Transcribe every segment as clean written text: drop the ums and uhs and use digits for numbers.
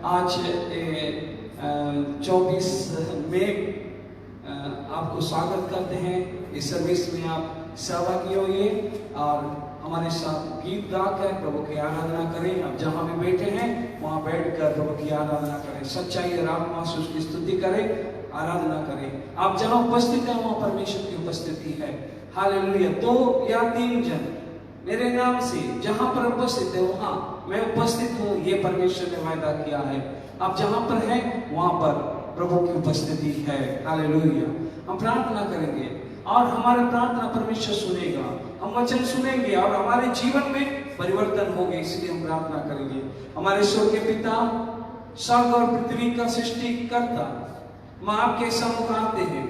आज 24 मई आपको स्वागत करते हैं। इस सर्विस में आप सहभागी होइए और हमारे साथ गीत गाकर प्रभु की आराधना करें। आप जहाँ भी बैठे हैं वहाँ बैठकर प्रभु की आराधना करें, सच्चाई और आत्मा से उसकी स्तुति करें, आराधना करें। आप जहाँ उपस्थित हैं वहाँ परमेश्वर की उपस्थिति है। हालेलुया। 2 या 3 जन मेरे नाम से जहाँ पर उपस्थित है वहाँ मैं उपस्थित हूँ, ये परमेश्वर ने वायदा किया है। आप जहाँ पर हैं वहाँ पर प्रभु की उपस्थिति है। हालेलुया। हम प्रार्थना करेंगे और हमारी प्रार्थना परमेश्वर सुनेगा, हम वचन सुनेंगे और हमारे जीवन में परिवर्तन होगा। इसलिए हम प्रार्थना करेंगे। हमारे ईश्वर के पिता, स्वर्ग और पृथ्वी का सृष्टिकर्ता, हम आपके सम्मुख आते हैं।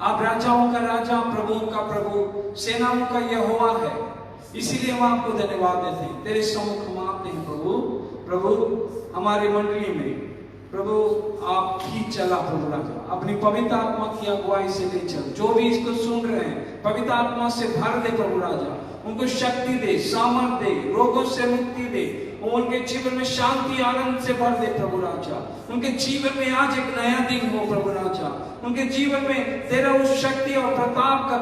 आप राजाओं का राजा, प्रभुओं का प्रभु, सेनाओं का यहोवा है। इसीलिए हम आपको धन्यवाद देते हैं। तेरे सम्मुख हम आते हैं प्रभु हमारी मंडली में प्रभु आप ही चला प्रभु राजा, अपनी पवित्र आत्मा की अगुवाई से ले चल। जो भी इसको सुन रहे हैं पवित्र आत्मा से भर दे प्रभु राजा, उनको शक्ति दे, सामर्थ दे, रोगों से मुक्ति दे, उनके जीवन में शांति आनंद से भर दे प्रभु राजा। उनके जीवन में आज एक नया दिन हो प्रभु राजा। उनके जीवन में तेरा उस शक्ति और प्रताप का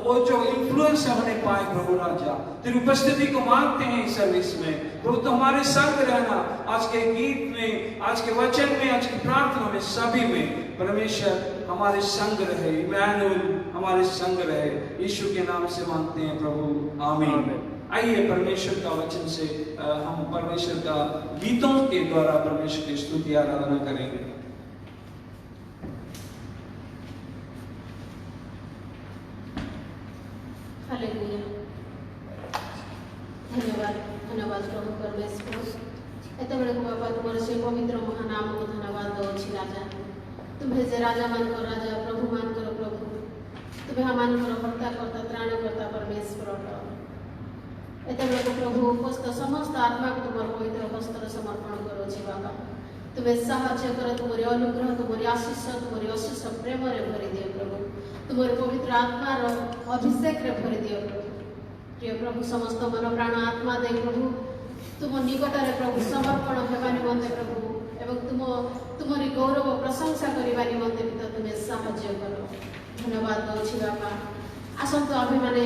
वो जो इन्फ्लुएंस होने पाए प्रभु राजा। तेरी उपस्थिति को मांगते हैं इस सर्विस में प्रभु। तो हमारे संग रहना, आज के गीत में, आज के वचन में, आज की प्रार्थना में, सभी में परमेश्वर हमारे संग रहे। इमैनुअल हमारे संग रहे। यीशु के नाम से मांगते हैं प्रभु, आमीन। आइए परमेश्वर का वचन से हम परमेश्वर का गीतों के द्वारा परमेश्वर की स्तुति आराधना करेंगे। हालेलुया। धन्यवाद धन्यवाद प्रभु परमेश्वर। एत बेले को बाबा तुम्हारे से पवित्र महानाम को धन्यवाद दो राजा। तुम्हें जे राजा मानकर राजा, प्रभु मानकर प्रभु, तुम्हें हम मानकर भक्ता करता त्राण करता परमेश्वर। एत बेले को प्रभु उपस्थ समस्त आत्मा को तुम्हारे पवित्र हस्तर समर्पण करो छी बाबा। तुम्हें साहाय्य कर, तुम्हारे अनुग्रह, तुम्हारे आशीष, तुम्हारे अशीष प्रेम रे भरी दियो प्रभु। तुम्हारे पवित्र आत्मा रो अभिषेक रे भरी दियो प्रभु। प्रिय प्रभु समस्त मन प्राण आत्मा दे प्रभु तुम निकट रे प्रभु समर्पण हेबा निमंते प्रभु एवं तुम्हारी गौरव प्रशंसा करबा निमंते पिता तुम्हें साहाय्य करो। धन्यवाद दउछि बाबा। आसंतो अभी माने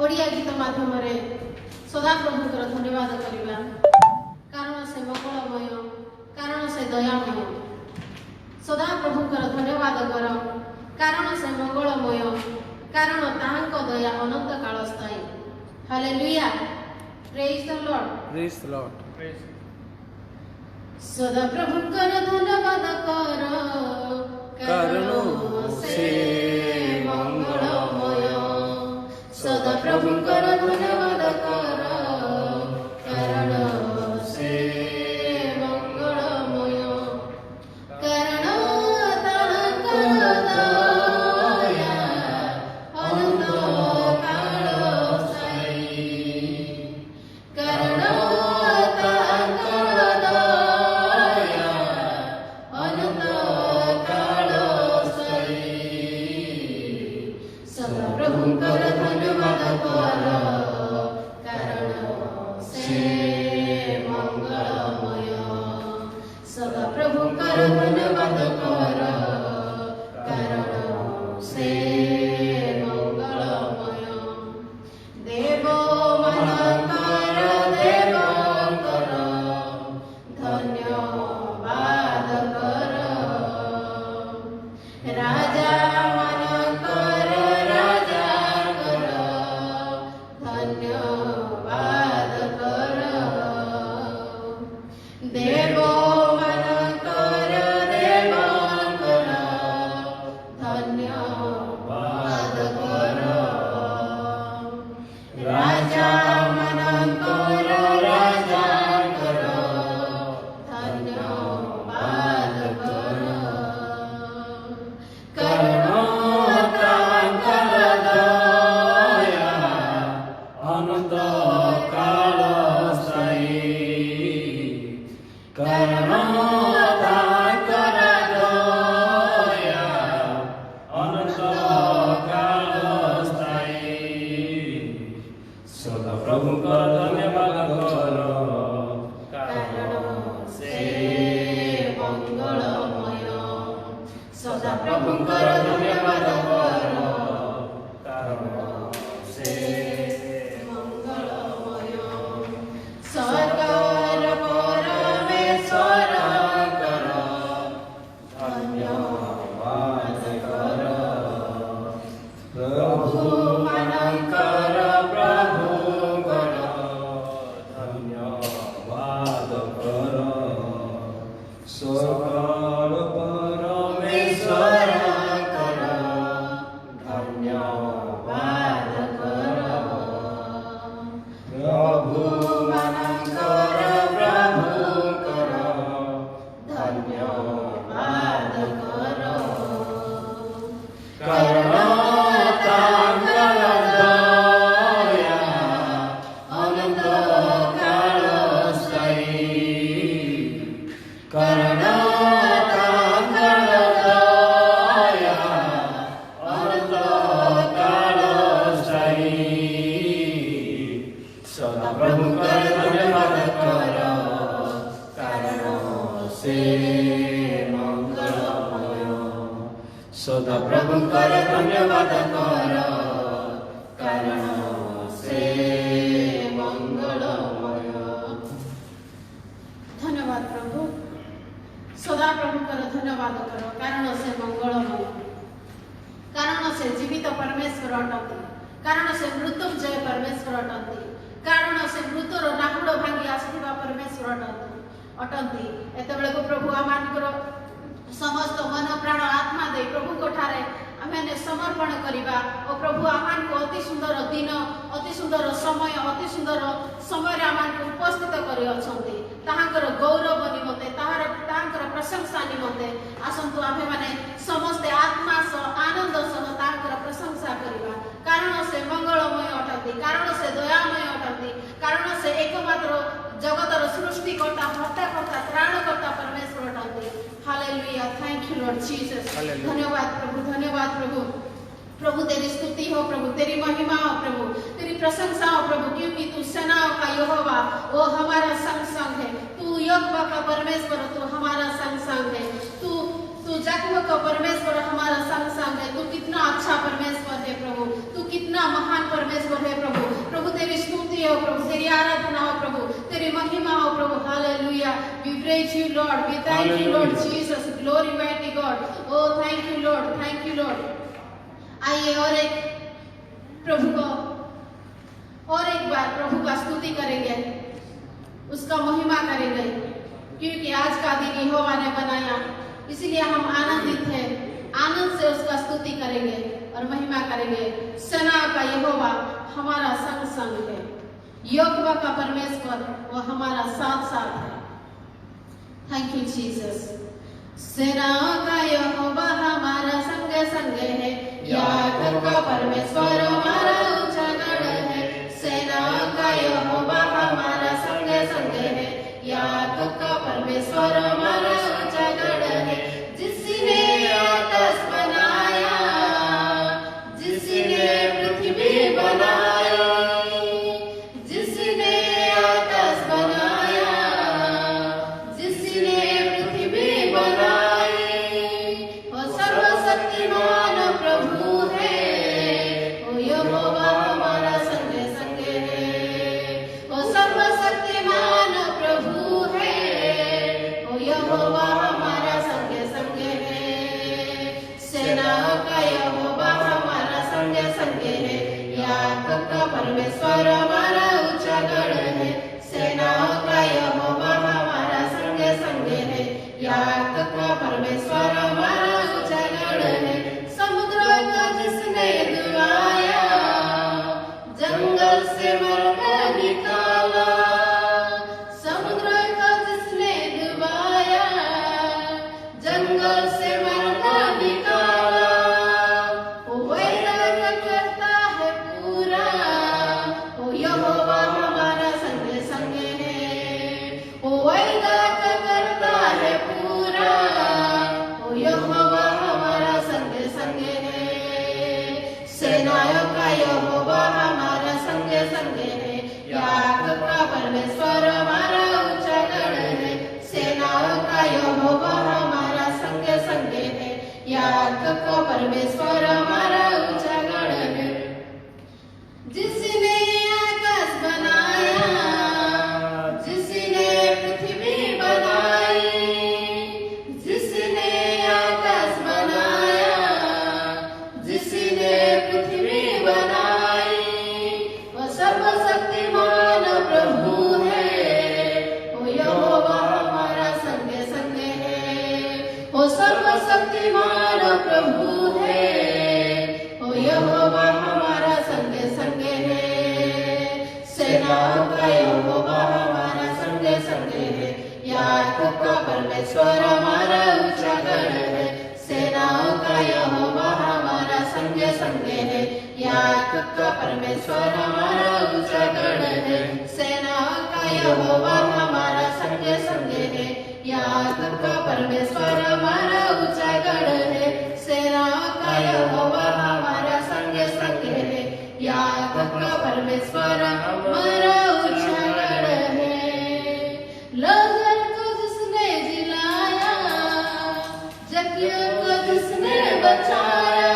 ओडिया गीत माध्यम रे सदा प्रभु कर धन्यवाद करबा, कारण से मंगलमय, कारण से दयामय। सदा प्रभु कर धन्यवाद कर, कारण से मंगलमय, कारण ताहांक दया अनंत काल स्थायी। Hallelujah. Praise the Lord. Praise the Lord. सदा प्रभु कर धन्यवाद कर, कारणों से मंगलमय। सदा प्रभु कर धन्यवाद कर, कारणों से मंगलमय, कारण ताहांक दया अनंत काल स्थायी। कारण ताहांक दया अनंत काल स्थायी। सदा प्रभु कर धन्यवाद कर, ପ୍ରଭୁଙ୍କର ଧନ୍ୟବାଦ କର, କାରଣ ସେ ମଙ୍ଗଳମୟ। ସରକାର ପରମେଶ୍ୱରଙ୍କର ଧନ୍ୟବାଦ କର, ପ୍ରଭୁମାନଙ୍କର ପ୍ରଭୁଙ୍କର ଧନ୍ୟବାଦ କର। ସକଳ ପରମେଶ୍ୱରଙ୍କର ଧନ୍ୟବାଦ କର, ପ୍ରଭୁମାନଙ୍କର ପ୍ରଭୁଙ୍କର ଧନ୍ୟବାଦ କର। କାରଣ ତାଙ୍କର ଦୟା ଅନନ୍ତ କାଳ ସ୍ଥାୟୀ, କାରଣ ତାଙ୍କର ଦୟା ଅନନ୍ତ କାଳ ସ୍ଥାୟୀ। ସଦା ପ୍ରଭୁଙ୍କର ଧନ୍ୟବାଦ କର, କାରଣ ସେ ମଙ୍ଗଳମୟ। ସଦା ପ୍ରଭୁଙ୍କର ଧନ୍ୟବାଦ କର, କାରଣ ସେ ମଙ୍ଗଳମୟ। ଧନ୍ୟବାଦ ପ୍ରଭୁ। ସଦା ପ୍ରଭୁଙ୍କର ଧନ୍ୟବାଦ କର, କାରଣ ସେ ମଙ୍ଗଳମୟ, କାରଣ ସେ ଜୀବିତ ପରମେଶ୍ୱର ଅଟନ୍ତି, କାରଣ ସେ ମୃତ୍ୟୁଞ୍ଜୟ ପରମେଶ୍ୱର ଅଟନ୍ତି, କାରଣ ସେ ମୃତ୍ୟୁର ନାହୁଡ଼ ଭାଙ୍ଗି ଆସିଥିବା ପରମେଶ୍ୱର ଅଟନ୍ତି। ଏତେବେଳକୁ ପ୍ରଭୁ ଆମମାନଙ୍କର ସମସ୍ତ ମନ ପ୍ରାଣ ଆତ୍ମା ଦେଇ ପ୍ରଭୁଙ୍କ ଠାରେ ଆମେ ସମର୍ପଣ କରିବା ଓ ପ୍ରଭୁ ଆମମାନଙ୍କୁ ଅତି ସୁନ୍ଦର ଦିନ, ଅତି ସୁନ୍ଦର ସମୟ, ଅତି ସୁନ୍ଦର ସମୟରେ ଆମମାନଙ୍କୁ ଉପସ୍ଥିତ କରିଅଛନ୍ତି। ତାହାଙ୍କର ଗୌରବ ନିମନ୍ତେ, ତାହାଙ୍କର ପ୍ରଶଂସା ନିମନ୍ତେ ଆସନ୍ତୁ ଆମେମାନେ ସମସ୍ତେ ଆତ୍ମା ସହ ଆନନ୍ଦ ସହ ତାହାଙ୍କର ପ୍ରଶଂସା କରିବା। କାରଣ ସେ ମଙ୍ଗଳମୟ ଅଟନ୍ତି, କାରଣ ସେ ଦୟାମୟ ଅଟନ୍ତି, କାରଣ ସେ ଏକମାତ୍ର ଜଗତର ସୃଷ୍ଟିକର୍ତ୍ତା, ହର୍ତ୍ତାକର୍ତ୍ତା, ତ୍ରାଣକର୍ତ୍ତା ପରମେଶ୍ୱର ଅଟନ୍ତି। Hallelujah, thank you Lord Jesus. धन्यवाद प्रभु, धन्यवाद प्रभु। प्रभु तेरी स्तुति हो प्रभु, तेरी महिमा हो प्रभु, तेरी प्रशंसा हो प्रभु, क्योंकि तू सेनाओं का यहोवा वो हमारा संग संग है। तू यहोवा का परमेश्वर, तू हमारा संग संग है। तू याकूब का परमेश्वर हमारा संग संग है। तू कितना अच्छा परमेश्वर है प्रभु, तू कितना महान परमेश्वर है प्रभु। प्रभु तेरी स्तुति हो प्रभु, तेरी आराधना हो प्रभु, तेरी महिमा हो प्रभु। Hallelujah, we praise you Lord, we thank you Lord Jesus, glory mighty God. Oh thank you Lord, thank you Lord. आइए और एक बार प्रभु का स्तुति करेंगे, उसका महिमा करेंगे, क्योंकि आज का दिन यहोवा ने बनाया, इसलिए हम आनंदित हैं। आनंद से उसका स्तुति करेंगे और महिमा करेंगे। सेना का यहोवा हमारा संग संग है, यहोवा का परमेश्वर वो हमारा साथ साथ है। Thank you Jesus. सेना का यहोवा हमारा संग संग है, याकूब का परमेश्वर हमारा ऊंचा गढ़ है। सेना का यहोवा हमारा संग संग है, याकूब का परमेश्वर हमारा ऊंचा गढ़ है। जिसने आकाश बनाया, जिसने पृथ्वी बनाया, जिसने आकाश बनाया, जिसने पृथ्वी बनाई, वो सर्वशक्तिमान प्रभु है। वो यहोवा हमारा संग संग है, वो सर्वशक्तिमान प्रभु है। वो यहोवा परमेश्वर हमारा ऊंचा गढ़ है। जिसने आकाश बनाया, जिसने पृथ्वी बनाई, जिसने आकाश बनाया, जिसने पृथ्वी बनाई, वह सर्वशक्तिमान प्रभु है। ओ यहोवा हमारा संगे संगे है। ओ सर्वशक्तिमान प्रभु है। ओ यहोवा हमारा संगे संगे है। सेनाओं का यहोवा हमारा संगे संगे है। याकूब का परमेश्वर हमारा ऊंचा गढ़ है। सेनाओं का यहोवा हमारा संगे संगे है। याकूब का परमेश्वर हमारा ऊंचा गढ़ है। सेनाओं का यहोवा हमारा संगे संगे है। याकूब का परमेश्वर हमारा ऊंचा गढ़ है। सेनाओं का यहोवा हमारा संगे संगे है। याकूब का परमेश्वर हमारा ऊंचा गढ़ है। लहर को जिसने जिलाया, जकिया को जिसने बचाया,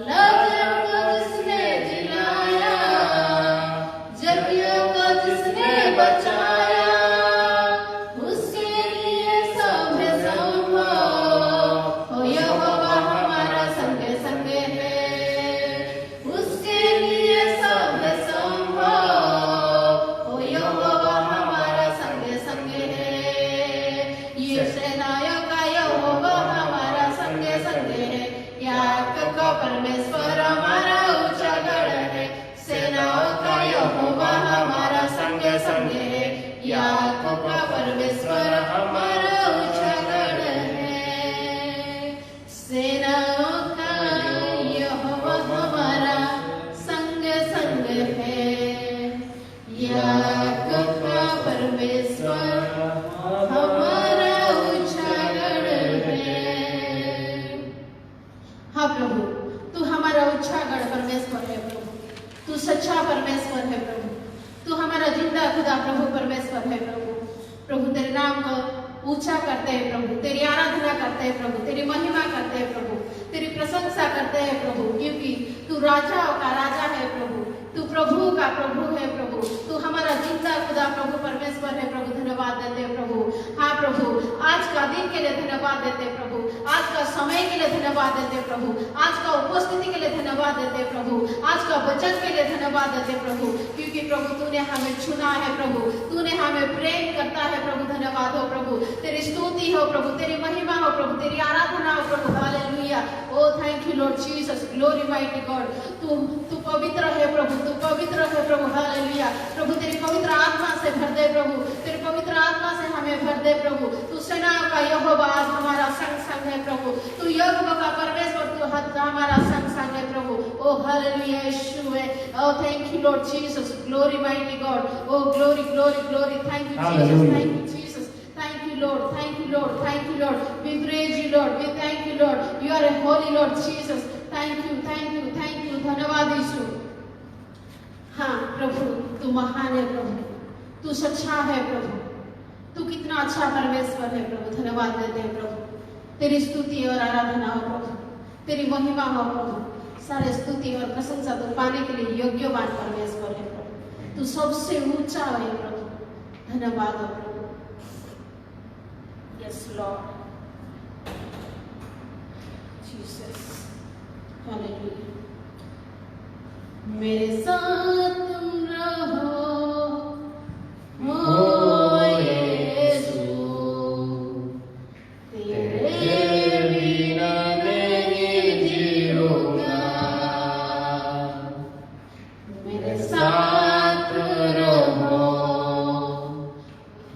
लहर को जिसने जिलाया, जकिया को जिसने बचाया, उसके लिए सब है संभव। ओ यहोवा हमारा संगे संगे है। उसके लिए सब है संभव। ओ यहोवा हमारा संगे संगे है। ये सेनाओं का यहोवा हमारा संगे संगे है। याकूब का परमेश्वर हमारा ऊंचा गढ़ है। सेनाओं का यहोवा हमारा संगे संगे है। याकूब का परमेश्वर हमारा ऊंचा गढ़ है। सेनाओं का यहोवा हमारा संगे संगे है। याकूब का परमेश्वर हमारा ऊंचा गढ़ है। हाँ प्रभु, तू हमारा ऊंचा गढ़ परमेश्वर है प्रभु। तू सच्चा परमेश्वर है प्रभु। तू हमारा जिंदा खुदा प्रभु परमेश्वर है प्रभु। प्रभु तेरे नाम को ऊंचा करते हैं प्रभु, तेरी आराधना करते हैं प्रभु, तेरी महिमा करते हैं प्रभु, तेरी प्रशंसा करते हैं प्रभु, क्योंकि तू राजाओं का राजा है प्रभु, तू प्रभु का प्रभु है प्रभु, तू हमारा जिंदा खुदा प्रभु परमेश्वर है प्रभु। धन्यवाद देते हैं प्रभु। हाँ प्रभु, आज का दिन के लिए धन्यवाद देते हैं प्रभु, आज का समय के लिए धन्यवाद देते हैं प्रभु, आज का उपस्थिति के लिए धन्यवाद देते हैं प्रभु, आज का वचन के लिए धन्यवाद देते हैं प्रभु, क्योंकि प्रभु तूने हमें चुना है प्रभु, तूने हमें प्रेम करता है प्रभु। धन्यवाद हो प्रभु, तेरी स्तुति हो प्रभु, तेरी महिमा हो प्रभु, तेरी आराधना हो प्रभु। Hallelujah. Oh thank you Lord Jesus, glory mighty God. तू पवित्र है प्रभु, तू पवित्र है प्रभु। हालेलुया। प्रभु तेरी पवित्र आत्मा से भर दे प्रभु, तेरी पवित्र आत्मा से हमें भर दे प्रभु। तू सेनाओं का यहोवा आज हमारा संग संग है प्रभु, तू यहोवा का परमेश्वर, तू हमारा संग संग है प्रभु। ओ हालेलुया यीशु है। Oh thank you Lord Jesus, glory mighty God. Oh glory glory glory. Thank you Jesus, thank you Jesus, thank you Lord, thank you Lord, thank you Lord. We praise you Lord, we thank you Lord. You are a holy Lord Jesus. Thank you, thank you, thank you. धन्यवाद यीशु। हाँ प्रभु, तू महान है प्रभु, तू सच्चा है प्रभु, तू कितना अच्छा परमेश्वर है प्रभु। धन्यवाद देते हैं प्रभु, तेरी स्तुति और आराधना हो प्रभु, तेरी महिमा हो प्रभु। सारे स्तुति और प्रशंसा तो पाने के लिए योग्यवान परमेश्वर है प्रभु, तू सबसे ऊंचा है प्रभु। धन्यवाद हो प्रभु। Yes Lord Jesus, hallelujah. मेरे साथ तुम रहो ओ यीशु, तेरे बिना नहीं जीऊंगा। मेरे साथ रहो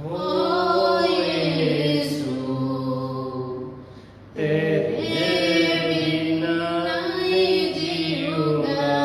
ओ यीशु, तेरे बिना नहीं जीऊंगा।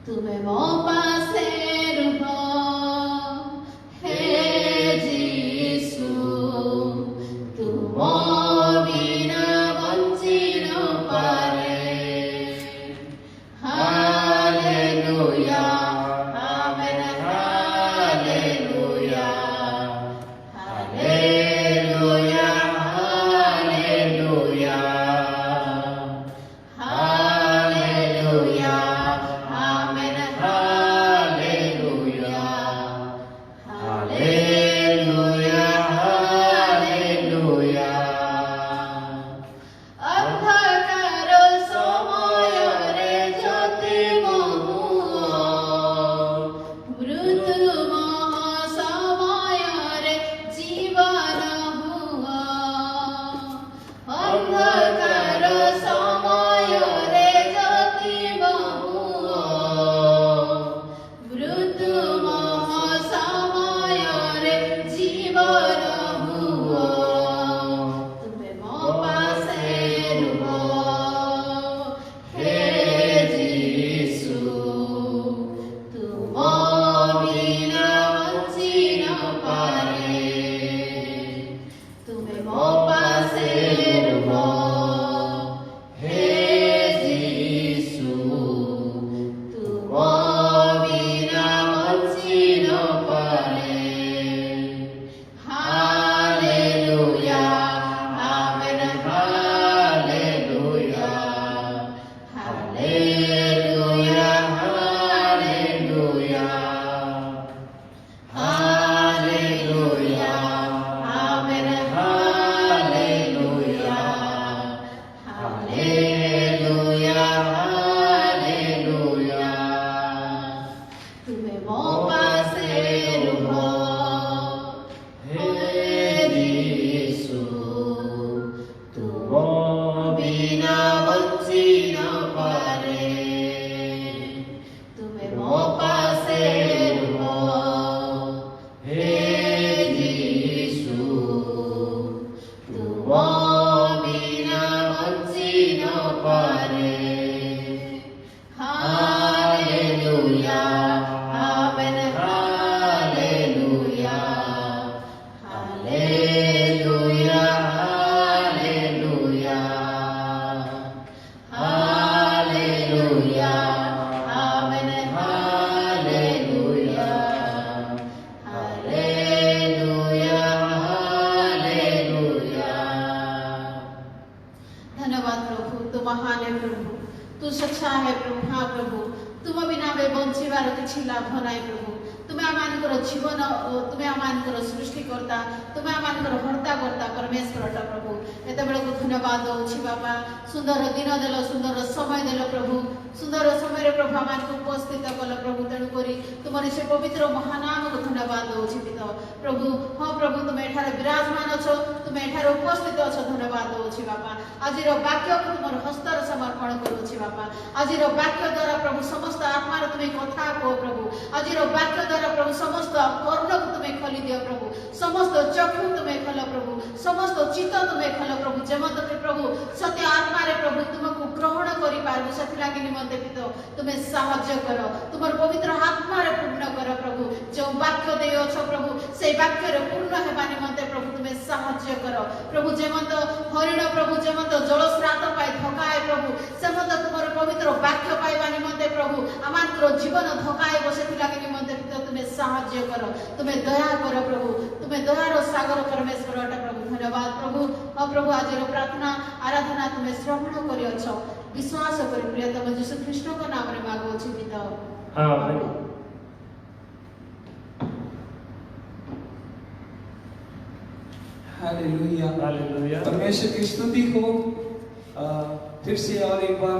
तुमे मो पासे रुहो हे जीसु तुमो बिना बंची न पारे hallelujah amen hallelujah hallelujah hallelujah hallelujah amen hallelujah hallelujah hallelujah अंधकार समयरे ज्योति बहु मृत्यु महासमयरे जीवन हुआ अंधकार समयरे ज्योति बहु मृत्यु महासमयरे जीवन हुआ तुमे मो पासे रुहो हे जीसु तुमो बिना बंची न पारे तुमे मो पासे रुहो हे जीसु तुमो बिना बंची न पारे hallelujah amen hallelujah hallelujah hallelujah hallelujah amen hallelujah hallelujah hallelujah तुमे मो पासे रुहो हे जीसु तुमो बिना बंची न पारे तुमे मो पासे रुहो हे जीसु तुमो बिना बंची न पारे hallelujah amen hallelujah hallelujah hallelujah hallelujah amen hallelujah hallelujah hallelujah धन्यवाद प्रभु तू महान है प्रभु तू सच्चा है प्रभु हाँ प्रभु तुम बिना बे बंचिबार किछि लाभ नाई प्रभु तुमे आमानकर जीवन तुमे आमानकर सृष्टिकर्ता तुमे आमानकर हर्ता करता परमेश्वरटा प्रभु एते बेले को धन्यवाद दउछि बाबा सुंदर दिन देल सुंदर समय देल प्रभु सुंदर समय रे प्रभु आमान को उपस्थित कल प्रभु तेणु करी तुमरी से पवित्र महानाम को धन्यवाद दउछि पिता प्रभु हाँ प्रभु तुमे एठारे विराजमान अछो तुमे एठारे उपस्थित अछो धन्यवाद दउछि बाबा आजिर वाक्य को तुमर हस्तर समर्पण करूछि बाबा आजिर वाक्य द्वारा प्रभु समस्त आत्मार तुमे कथा को प्रभु आजिर वाक्य द्वारा प्रभु समस्त कर्ण को तुमे खोली दियो प्रभु समस्त चक्षु तुमे खोल प्रभु समस्त चित्त तुमे खोल प्रभु जेमत प्रभु सत्य आत्मा रे प्रभु तुमको ग्रहण करि पारबु सथि लागि निमंते पितो तुमे साहाय्य करो तुमर पवित्र आत्मा रे पूर्ण करो प्रभु जो वाक्य देयो छ प्रभु से वाक्य रे पूर्ण हेबा निमंते प्रभु तुमे साहाय्य करो प्रभु जेमत हरिण प्रभु जेमत जलस्रात पाई धकाए प्रभु सेमत तुमर पवित्र वाक्य पाइबा निमंते प्रभु आमानकर जीवन धकाए बसेथि लागि निमंते पितो तुमे साहाय्य करो तुमे दया करो प्रभु तुमे दयार सागर परमेश्वर अटा प्रभु धन्यवाद प्रभु और प्रभु आज प्रार्थना आराधना तुमे श्रवण करियछ विश्वास करी प्रियतम यीशु ख्रीष्ट को नाम रे मांगो छी पिता आमेन हालेलुया हालेलुया परमेश्वर की स्तुति हो फिर से और एक बार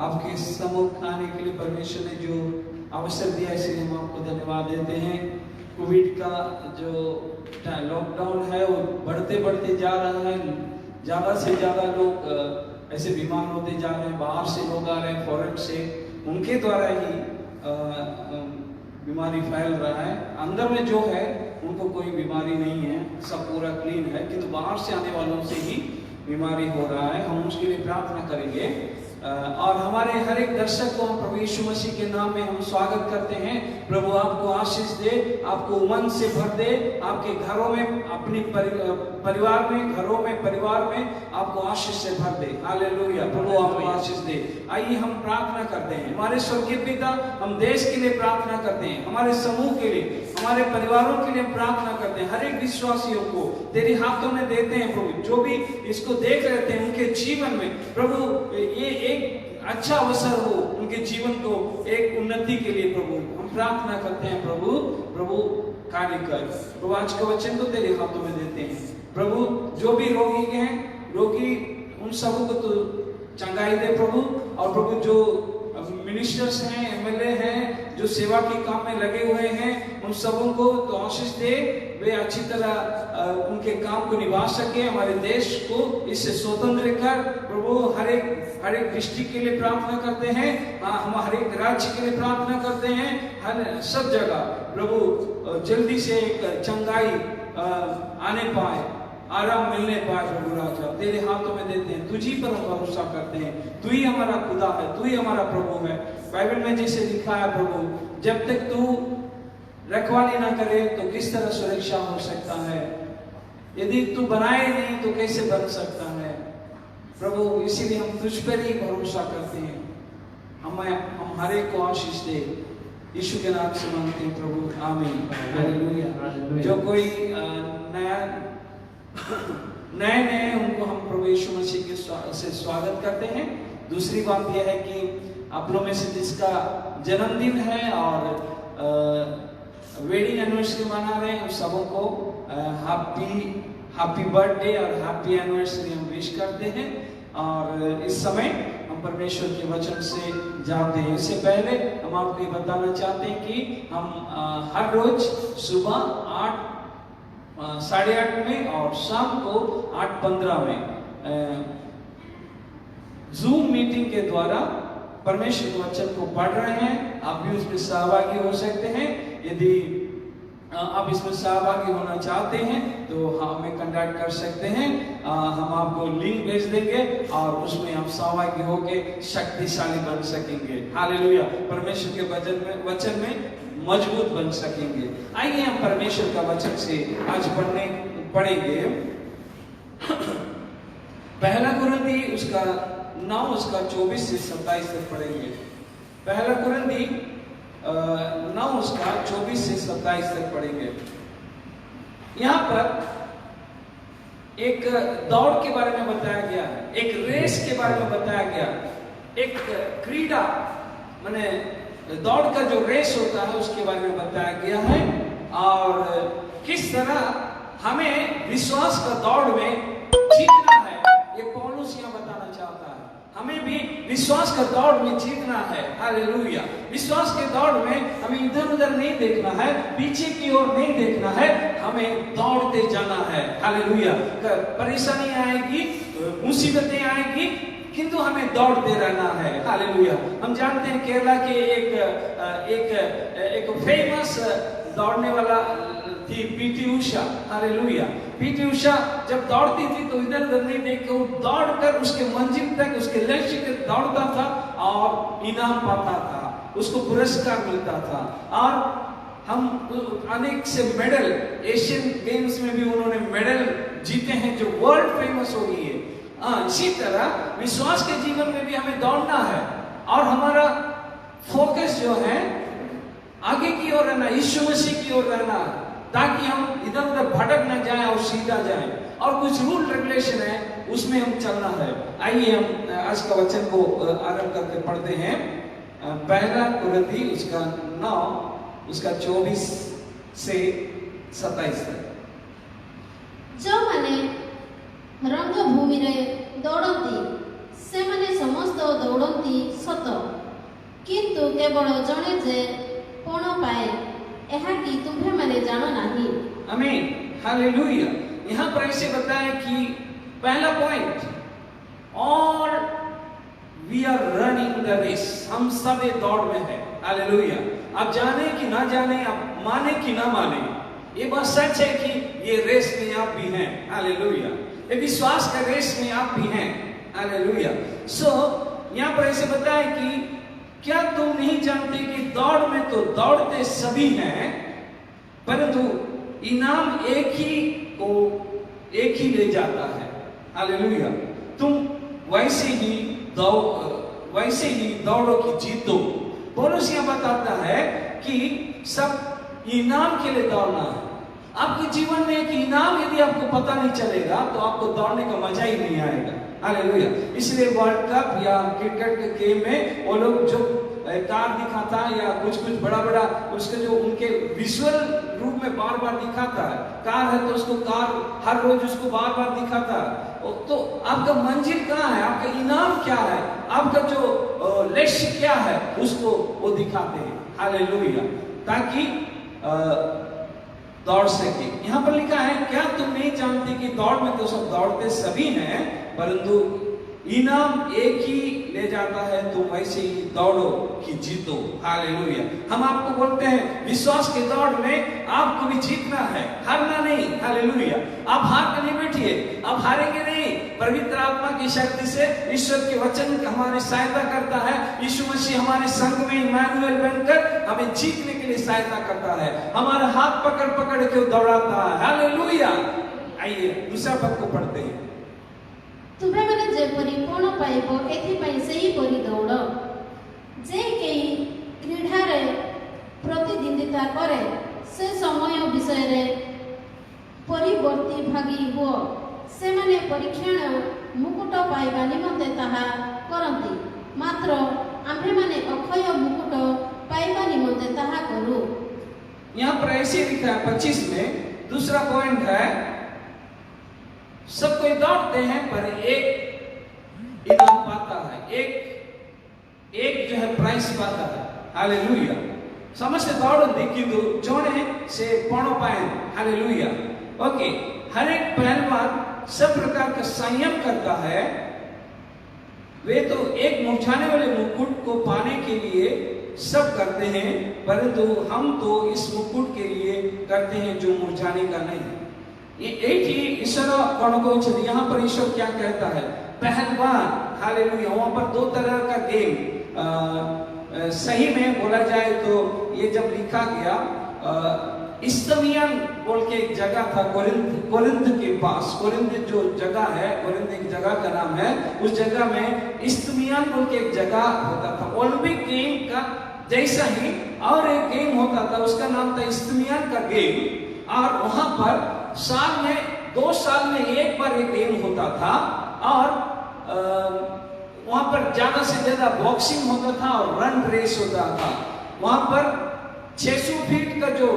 आपके सम्मुख आने के लिए परमेश्वर ने जो अवसर दिया इसलिए हम आपको धन्यवाद देते हैं। कोविड का जो लॉकडाउन है वो बढ़ते बढ़ते जा रहा है, ज़्यादा से ज़्यादा लोग ऐसे बीमार होते जा रहे हैं, बाहर से लोग आ रहे हैं, फॉरेन से, उनके द्वारा ही बीमारी फैल रहा है। अंदर में जो है उनको कोई बीमारी नहीं है, सब पूरा क्लीन है, किंतु बाहर से आने वालों से ही बीमारी हो रहा है। हम उसके लिए प्रार्थना करेंगे और हमारे हर एक दर्शक को हम प्रभु यीशु मसीह के नाम में हम स्वागत करते हैं। प्रभु आपको आशीष दे, आपको उमंग से भर दे, आपके घरों में, अपनी परिवार में, घरों में, परिवार में आपको आशीष से भर दे। हालेलुया, प्रभु आपको आशीष दे। आइए हम प्रार्थना करते हैं। हमारे स्वर्गीय पिता, हम देश के लिए प्रार्थना करते हैं, हमारे समूह के लिए, हमारे परिवारों के लिए प्रार्थना करते हैं। हर एक विश्वासियों को तेरे हाथों में देते हैं प्रभु। जो भी इसको देख रहे थे उनके जीवन में प्रभु ये एक अच्छा अवसर हो, उनके जीवन को एक उन्नति के लिए प्रभु हम प्रार्थना करते हैं। प्रभु कार्य कर। प्रभु आज के वचन को तेरे हाथों में देते हैं प्रभु। जो भी रोगी हैं, रोगी उन सबको तो चंगाई दे प्रभु। और प्रभु जो मिनिस्टर्स हैं, एमएलए हैं, जो सेवा के काम में लगे हुए हैं, उन सबों को तो आशीष दे, वे अच्छी तरह उनके काम को निभा सके। हमारे देश को इससे स्वतंत्र कर प्रभु। हर एक डिस्ट्रिक्ट के लिए प्रार्थना करते हैं, हम हर एक राज्य के लिए प्रार्थना करते हैं। हर सब जगह प्रभु जल्दी से एक चंगाई आने पाए, आराम मिलने पाए प्रभु राजा। तेरे हाथों में देते हैं, तुझी पर हम भरोसा करते हैं। तू ही हमारा खुदा है, तू ही हमारा प्रभु है। बाइबल में जैसे लिखा है प्रभु, जब तक तू रखवाली ना करे तो किस तरह सुरक्षा हो सकता है? यदि तू बनाए नहीं तो कैसे बन सकता है प्रभु? इसीलिए हम तुझ पर ही भरोसा करते हैं। हम हर एक को आशीष दे, यीशु के नाम से मांगते हैं प्रभु, आमीन। हालेलुया। जो कोई नए उनको हम प्रभु यीशु मसीह के से स्वागत करते हैं। दूसरी बात यह है कि आप लोग में से जिसका जन्मदिन है और वेडिंग एनिवर्सरी मना रहे हैं, उन सबों को हैप्पी बर्थडे और हैप्पी एनिवर्सरी हम विश करते हैं। और इस समय हम परमेश्वर के वचन से जाते हैं। इससे पहले हम आपको ये बताना चाहते हैं कि हम हर रोज सुबह 8:30 में और शाम को 8:15 में जूम मीटिंग के द्वारा परमेश्वर के वचन को पढ़ रहे हैं। आप भी उसमें सहभागी हो सकते हैं। यदि आप इसमें सहभागी होना चाहते हैं तो हमें कांटेक्ट कर सकते हैं। हम आपको लिंक भेज देंगे और उसमें आप सहभागी होकर शक्तिशाली बन सकेंगे। हालेलुया। परमेश्वर के वचन में मजबूत बन सकेंगे। आइए हम परमेश्वर का वचन से आज पढ़ेंगे। पहला कुरिन्थी उसका 9 उसका 24 से 27 तक पढ़ेंगे। पहला कुरिन्थी 9 उसका 24 से 27 तक पढ़ेंगे। यहाँ पर एक दौड़ के बारे में बताया गया है, एक रेस के बारे में बताया गया, एक क्रीड़ा माने दौड़ का जो रेस होता है उसके बारे में बताया गया है। और किस तरह हमें विश्वास का दौड़ में जीतना है, ये पौलुस यहाँ बताना चाहता है। हमें भी विश्वास का दौड़ में जीतना है। हालेलुया। विश्वास के दौड़ में हमें इधर उधर नहीं देखना है, पीछे की ओर नहीं देखना है, हमें दौड़ते जाना है। हालेलुया। परेशानी आएगी, मुसीबतें आएगी, किंतु हमें दौड़ते रहना है। हालेलुया। हम जानते हैं केरला के एक फेमस दौड़ने वाला थी PT Usha. Hallelujah. PT Usha जब दौड़ती थी तो इधर उधर नहीं देख के वो दौड़कर उसके मंजिल तक, उसके लक्ष्य तक दौड़ता था और इनाम पाता था, उसको पुरस्कार मिलता था। और हम अनेक से मेडल, एशियन गेम्स में भी उन्होंने मेडल जीते हैं जो वर्ल्ड फेमस हो गई है। इसी तरह विश्वास के जीवन में भी हमें दौड़ना है और हमारा फोकस जो है आगे की ओर रहना, यीशु मसीह की ओर रहना, ताकि हम इधर उधर भटक न जाएं और सीधा जाएं। और कुछ रूल रेगुलेशन है, उसमें हम चलना है। आइए हम आज का वचन को आरंभ करके पढ़ते हैं। पहला कुरिन्थी उसका 9 उसका 24 से 27 तक। जो माने रंगभूमि रे दौड़ती से माने समस्त दौड़ती सत, किंतु केवल जणे जे कोण पाए यह कि तुम्हें मैंने जाना नहीं। आमीन। हालेलुया। यहाँ पर ऐसे बताया कि पहला पॉइंट, और we are running the race, हम सब एक दौड़ में है। हालेलुया। आप जाने कि ना जाने, आप माने कि ना माने, ये बात सच है कि ये रेस में आप भी हैं। हालेलुया। ये विश्वास का रेस में आप भी हैं। हालेलुया। सो यहाँ पर ऐसे बताया कि क्या तुम नहीं जानते कि दौड़ में तो दौड़ते सभी हैं, परंतु इनाम एक ही ले जाता है। हालेलुया। तुम वैसे ही दौड़ो कि जीतो। पौलुस यह बताता है कि सब इनाम के लिए दौड़ना है। आपके जीवन में एक इनाम यदि आपको पता नहीं चलेगा तो आपको दौड़ने का मजा ही नहीं आएगा। हालेलुया। इसलिए वर्ल्ड कप या क्रिकेट के गेम में वो लोग जो कार दिखाता है या कुछ बड़ा उसके जो उनके विजुअल रूप में बार बार दिखाता है, कार है तो उसको कार हर रोज उसको बार बार दिखाता है। तो आपका मंजिल कहाँ है, आपका इनाम क्या है, आपका जो लक्ष्य क्या है, उसको वो दिखाते हैं। हालेलुया। ताकि दौड़ सके। यहाँ पर लिखा है क्या तुम नहीं जानते कि दौड़ में तो सब दौड़ते सभी हैं, परंतु इनाम एक ही ले जाता है। तुम वैसे ही दौड़ो कि जीतो। हालेलुया। हम आपको बोलते हैं विश्वास के दौड़ में आपको भी जीतना है, हारना नहीं। हालेलुया। आप हार कर नहीं बैठिए, आप हारेंगे नहीं। पवित्र आत्मा की शक्ति से ईश्वर के वचन हमारी सहायता करता है। यीशु मसीह हमारे संग में इमानुएल बनकर हमें जीतने के लिए सहायता करता है, हमारा हाथ पकड़ के दौड़ाता है। हालेलुया। आइए दूसरा पद को पढ़ते हैं। तुमे माने जेपरि कोण पाइबो एथिपाई सेही परि दौड़। जे केही क्रीडारे प्रतिद्वंदिता करे से समय विषय रे परिवर्ती भागी हो। से माने परीक्षण मुकुट पाइबा निमंते ताहा करंती, मात्र आम्भे माने अक्षय मुकुट पाइबा निमंते ताहा करू। यहाँ पर ऐसे लिखा है 25 में। दूसरा पॉइंट है सब कोई दौड़ते हैं पर एक इनाम पाता है, एक जो है प्राइस पाता है। हालेलुया। समस्त दौड़ते किंतु जोने से पौड़ पाए। हालेलुया। ओके। हर एक पहलवान सब प्रकार का संयम करता है। वे तो एक मुरझाने वाले मुकुट को पाने के लिए सब करते हैं, परंतु हम तो इस मुकुट के लिए करते हैं जो मुरझाने का नहीं। ये एक ही ईश्वर गण को चलिए। यहाँ पर ईश्वर क्या कहता है, पहलवान। हालेलुया। वहां पर दो तरह का गेम सही में बोला जाए तो ये जब लिखा गया इस्तमियन बोल के एक जगह था कोरिंथ के पास। कोरिंथ जो जगह है, कोरिंथ एक जगह का नाम है, उस जगह में इस्तमियन बोल के एक जगह होता था। ओलंपिक गेम का जैसा ही और एक गेम होता था, उसका नाम था इस्तमियन का गेम। और वहां पर साल में 2 साल में एक बार एक गेम होता था। और वहां पर ज्यादा से ज्यादा बॉक्सिंग होता था और रन रेस होता था। वहां पर 600 फीट का जो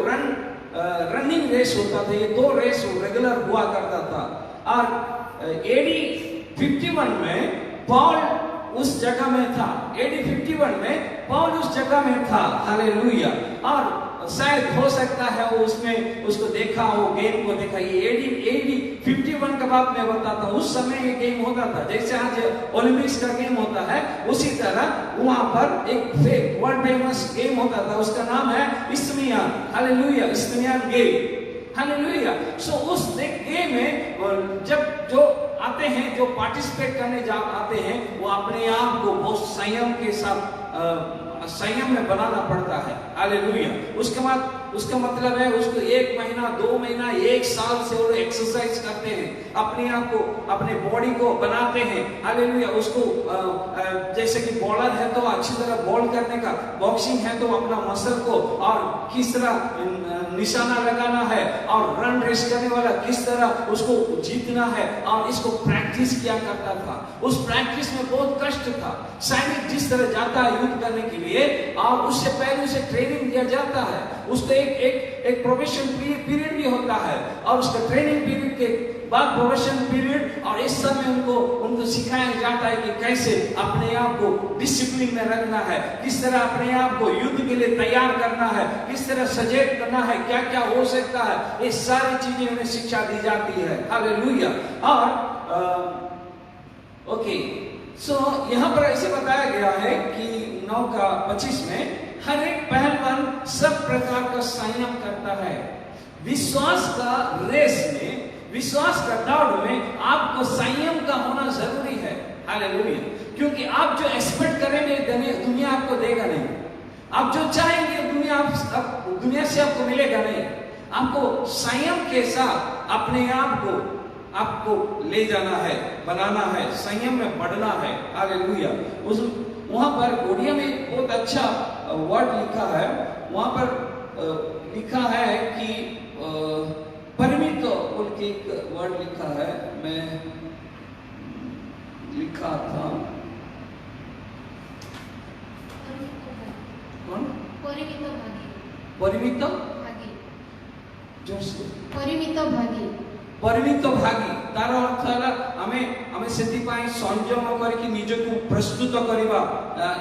रनिंग रेस होता था, ये 2 रेस रेगुलर हुआ करता था। और AD 51 में पॉल उस जगह में था। AD 51 में पॉल उस जगह में था। हालेलुया। और शायद हो सकता है वो उसमें उसको देखा हो, गेम को देखा। ये AD 51 का बात मैं बताता हूँ। उस समय ये गेम होता था जैसे आज ओलंपिक्स का गेम होता है, उसी तरह वहां पर एक वर्ल्ड फेमस गेम होता था, उसका नाम है इस्मियान। हालेलुया। इस्मियान गेम। हालेलुया। सो उस गेम में जब जो आते हैं, जो पार्टिसिपेट करने आते हैं, वो अपने आप को बहुत संयम के साथ संयम में बनाना पड़ता है। हालेलुया। उसका मतलब है उसको 1 महीना 2 महीना 1 साल से वो एक्सरसाइज करते हैं, अपने आप को अपने बॉडी को बनाते हैं। हालेलुया। उसको जैसे कि बॉलर है तो अच्छी तरह बॉल करने का, बॉक्सिंग है तो अपना मसल को और किस तरह निशाना लगाना है, और रन रेस करने वाला किस तरह उसको जीतना है, और इसको प्रैक्टिस किया करता था। उस प्रैक्टिस में बहुत कष्ट था। सैनिक जिस तरह जाता है युद्ध करने के लिए, और उससे पहले उसे ट्रेनिंग दिया जाता है, उसको एक प्रोबेशन पीरियड भी होता है, और उसका ट्रेनिंग पीरियड के बाद प्रोबेशन पीरियड, और इस समय उनको सिखाया जाता है कि कैसे अपने आप को डिसिप्लिन में रखना है, किस तरह अपने आप को युद्ध के लिए तैयार करना है, किस तरह सचेत करना है, क्या क्या हो सकता है, ये सारी चीजें उन्हें शिक्षा दी जाती है। हालेलुया। और ओके, सो यहाँ पर ऐसे बताया गया है कि 9:25 में हर एक पहलवान सब प्रकार का संयम करता है। विश्वास का रेस में, विश्वास का दौड़ में आपको संयम का होना जरूरी है। हालेलुया। क्योंकि आप जो एक्सपेक्ट करेंगे दुनिया आपको देगा नहीं। आप जो चाहेंगे दुनिया से आपको मिलेगा नहीं। आपको संयम के साथ अपने आप को आपको ले जाना है, बनाना है, संयम में बढ़ना है। हालेलुया। उस वहां पर ओडिया में बहुत अच्छा वर्ड लिखा है। वहां पर लिखा है कि परिमित बोल के एक वर्ड लिखा है, मैं लिखा था। कौन? परिमित भागी। परिमित भागी। जोर से। परिमित भागी। परिमित भागी तार अर्थ है आमे सेति पाई संयम करके निजको प्रस्तुत करिबा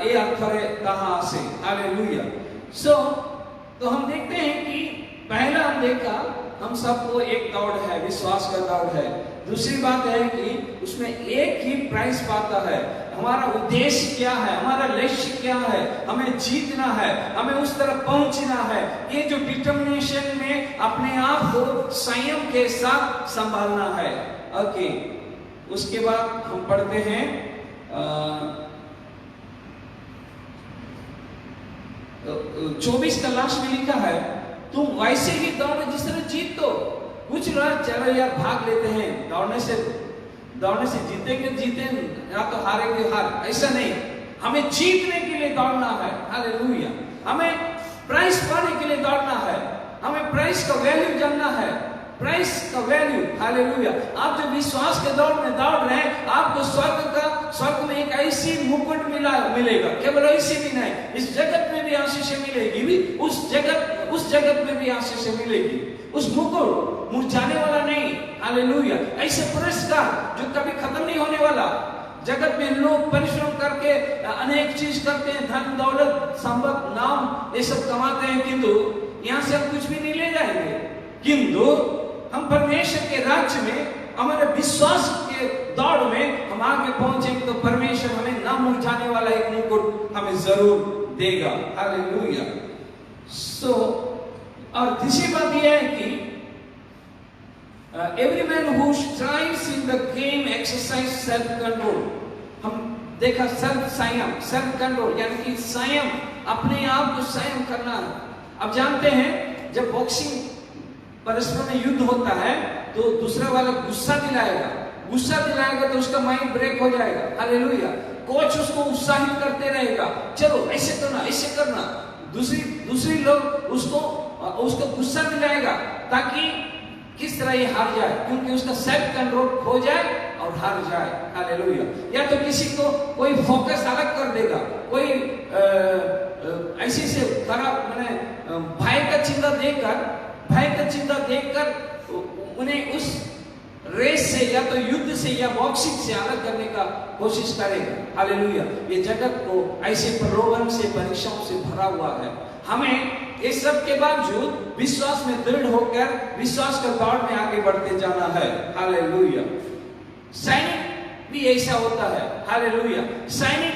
ए अर्थरे ताहा आसे। हालेलुया। सो तो हम देखते हैं कि पहला हम देखा हम सबको एक दौड़ है, विश्वास का दौड़ है। दूसरी बात है कि उसमें एक ही प्राइस पाता है। हमारा उद्देश्य क्या है, हमारा लक्ष्य क्या है, हमें जीतना है, हमें उस तरफ पहुंचना है। ये जो डिटर्मिनेशन में अपने आप को संयम के साथ संभालना है। ओके, उसके बाद हम पढ़ते हैं 24 का लास्ट में लिखा है, तुम वैसे ही दौड़ो जिस तरह जीत दो। कुछ लोग चलो यार भाग लेते हैं, दौड़ने से जीते या तो हारेंगे हार, ऐसा नहीं। हमें जीतने के लिए दौड़ना है। हालेलुया। हमें प्राइस पाने के लिए दौड़ना है। हमें प्राइस का वैल्यू जानना है, प्राइस का वैल्यू। हालेलुया। आप जो विश्वास के दौड़ में दौड़ रहे हैं, आपको स्वर्ग में एक ऐसी मुकुट मिलेगा। केवल ऐसी भी नहीं, इस जगत में भी आशीष मिलेगी, भी उस जगत में भी आशीष मिलेगी। उस मुकुट मुरझाने वाला नहीं। हालेलुया। ऐसे पुरस्कार जो कभी खत्म नहीं होने वाला। जगत में लोग परिश्रम करके अनेक चीज करते हैं, धन दौलत संपत्ति नाम ये सब कमाते हैं, किंतु यहाँ से हम कुछ भी नहीं ले जाएंगे। किंतु हम परमेश्वर के राज्य में हमारे विश्वास के दौड़ में हम आगे पहुंचेंगे तो परमेश्वर हमें ना मुरझाने वाला एक मुकुट हमें जरूर देगा। हालेलुया। सो और तीसरी बात यह है कि every man who strives in the game exercise self control। हम देखा सेल्फ कंट्रोल यानी कि संयम, अपने आप को संयम करना है। अब जानते हैं जब बॉक्सिंग परस्पर में युद्ध होता है तो दूसरा वाला गुस्सा दिलाएगा तो उसका माइंड ब्रेक हो जाएगा। हालेलुया। कोच उसको उत्साहित करते रहेगा, चलो ऐसे करना। दूसरी लोग उसको गुस्सा दिलाएगा ताकि किस तरह ये हार जाए, क्योंकि उसका सेल्फ कंट्रोल खो जाए और हार जाए। हालेलुया। या तो किसी को कोई फोकस अलग कर देगा, कोई ऐसे से खराब मैंने भय का चिंता देखकर उन्हें उस रेस से या तो युद्ध से या बॉक्सिंग से अलग करने का कोशिश करेगा। हालेलुया। ये जगत को ऐसे प्रलोभन से परीक्षाओं से भरा हुआ है। हमें इस सब के बावजूद विश्वास में दृढ़ होकर विश्वास का दौड़ में आगे बढ़ते जाना है। हालेलुया। सैनिक भी ऐसा होता है। हालेलुया। सैनिक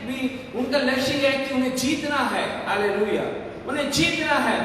भी उनका लक्ष्य है कि उन्हें जीतना है। हालेलुया। उन्हें जीतना है।